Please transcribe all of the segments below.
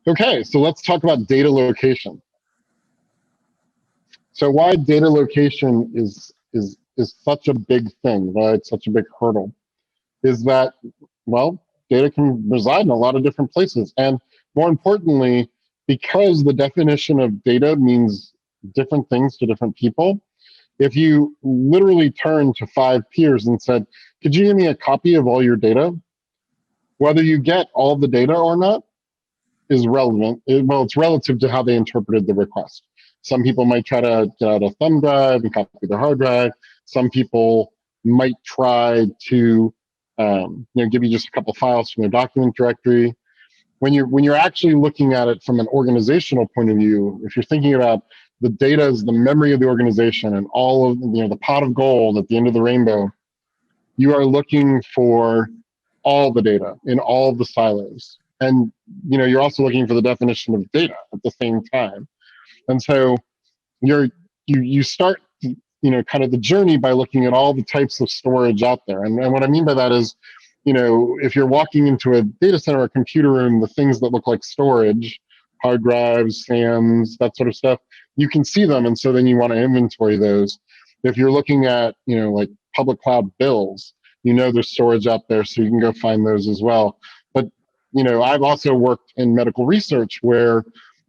Okay, so let's talk about data location. So why data location is such a big thing, why it's such a big hurdle, is that, well, data can reside in a lot of different places. And more importantly, because the definition of data means different things to different people, if you literally turn to 5 peers and said, could you give me a copy of all your data? Whether you get all the data or not is relevant. Well, it's relative to how they interpreted the request. Some people might try to get out a thumb drive and copy their hard drive. Some people might try to give you just a couple files from their document directory. When you're actually looking at it from an organizational point of view, if you're thinking about the data as the memory of the organization and all of the pot of gold at the end of the rainbow, you are looking for all the data in all of the silos. And you're also looking for the definition of data at the same time. And so you start kind of the journey by looking at all the types of storage out there. And what I mean by that is, if you're walking into a data center or a computer room, the things that look like storage, hard drives, SAMs, that sort of stuff, you can see them. And so then you want to inventory those. If you're looking at, like public cloud bills, there's storage out there, so you can go find those as well. But, I've also worked in medical research where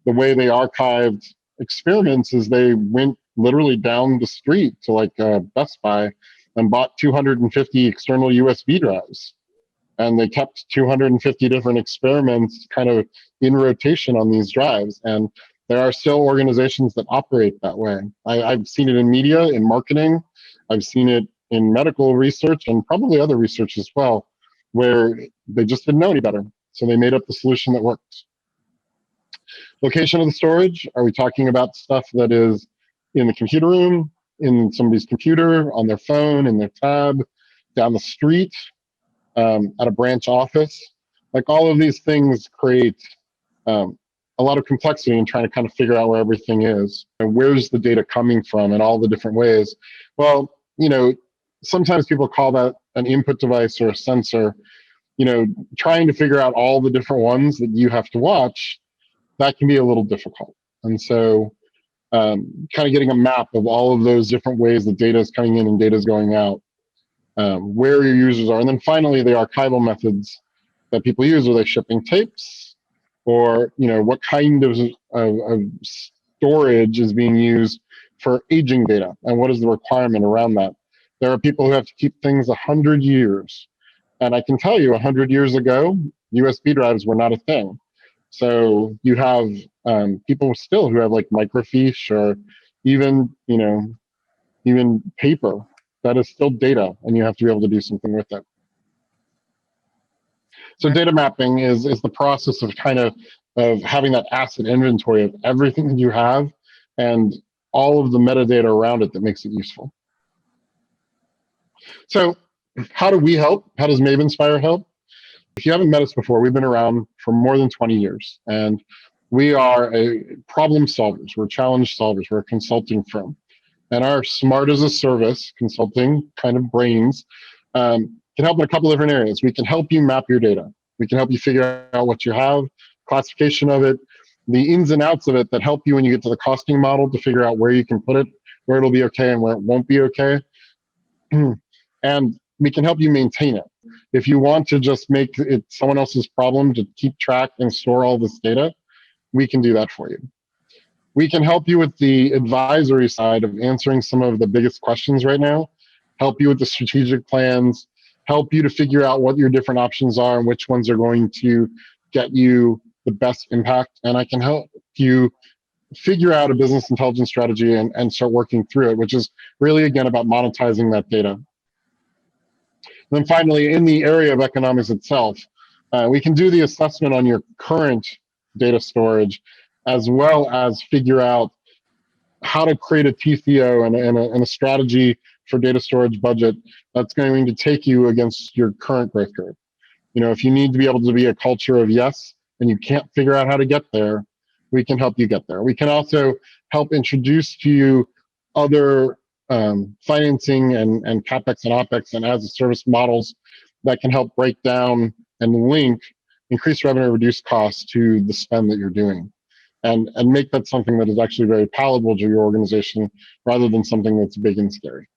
the way they archived experiments is they went literally down the street to like Best Buy and bought 250 external USB drives. And they kept 250 different experiments kind of in rotation on these drives. And there are still organizations that operate that way. I've seen it in media, in marketing. I've seen it in medical research and probably other research as well, where they just didn't know any better. So they made up the solution that worked. Location of the storage, are we talking about stuff that is in the computer room, in somebody's computer, on their phone, in their tab, down the street, at a branch office? Like all of these things create a lot of complexity in trying to kind of figure out where everything is and where's the data coming from in all the different ways. Well, sometimes people call that an input device or a sensor. Trying to figure out all the different ones that you have to watch, that can be a little difficult. And so kind of getting a map of all of those different ways that data is coming in and data is going out, where your users are. And then finally, the archival methods that people use. Are they shipping tapes? Or what kind of storage is being used for aging data? And what is the requirement around that? There are people who have to keep things 100 years. And I can tell you 100 years ago, USB drives were not a thing. So you have people still who have like microfiche or even, even paper. That is still data, and you have to be able to do something with it. So data mapping is the process of kind of having that asset inventory of everything that you have and all of the metadata around it that makes it useful. So how do we help? How does Mavenspire help? If you haven't met us before, we've been around for more than 20 years, and we are a problem solvers. We're challenge solvers. We're a consulting firm. And our smart as a service consulting kind of brains can help in a couple different areas. We can help you map your data. We can help you figure out what you have, classification of it, the ins and outs of it that help you when you get to the costing model to figure out where you can put it, where it'll be okay and where it won't be okay. And we can help you maintain it. If you want to just make it someone else's problem to keep track and store all this data, we can do that for you. We can help you with the advisory side of answering some of the biggest questions right now, help you with the strategic plans, help you to figure out what your different options are and which ones are going to get you the best impact. And I can help you figure out a business intelligence strategy and start working through it, which is really, again, about monetizing that data. And then finally, in the area of economics itself, we can do the assessment on your current data storage, as well as figure out how to create a TCO and a strategy for data storage budget that's going to take you against your current growth curve. If you need to be able to be a culture of yes, and you can't figure out how to get there, we can help you get there. We can also help introduce to you other financing and CapEx and OpEx and as a service models that can help break down and link increase revenue, reduce costs to the spend that you're doing. And make that something that is actually very palatable to your organization rather than something that's big and scary.